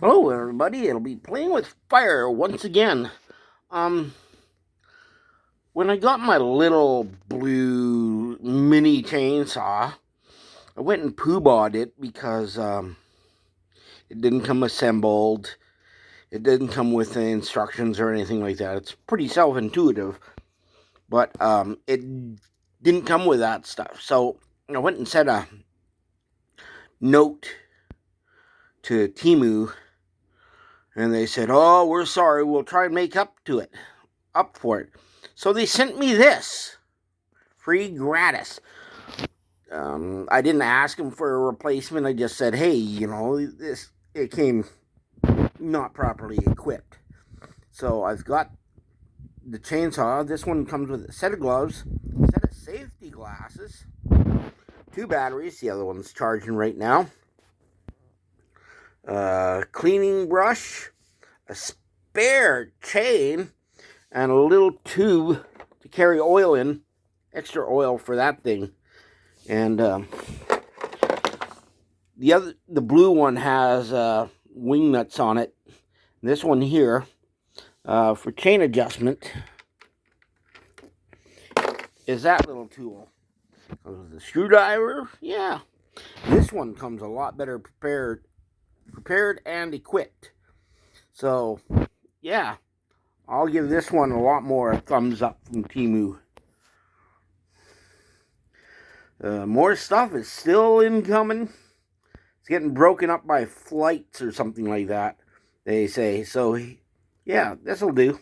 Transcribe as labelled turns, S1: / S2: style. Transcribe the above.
S1: Hello everybody, it'll be playing with fire once again. Um, when I got my little blue mini chainsaw, I went and poo-bawed it because it didn't come assembled. It didn't come with the instructions or anything like that. It's pretty self-intuitive, but it didn't come with that stuff. So I went and sent a note to Timu, and they said, "Oh, we're sorry. We'll try and make up for it." So they sent me this free gratis. I didn't ask them for a replacement. I just said, "Hey, it came not properly equipped." So I've got the chainsaw. This one comes with a set of gloves, a set of safety glasses, 2 batteries. The other one's charging right now. Cleaning brush, a spare chain, and a little tube to carry oil in, extra oil for that thing. And the blue one has wing nuts on it. This one here, for chain adjustment, is that little tool. The screwdriver, yeah. This one comes a lot better prepared and equipped. So, yeah, I'll give this one a lot more thumbs up from Timu. More stuff is still incoming. It's getting broken up by flights or something like that, they say. So, yeah, this'll do.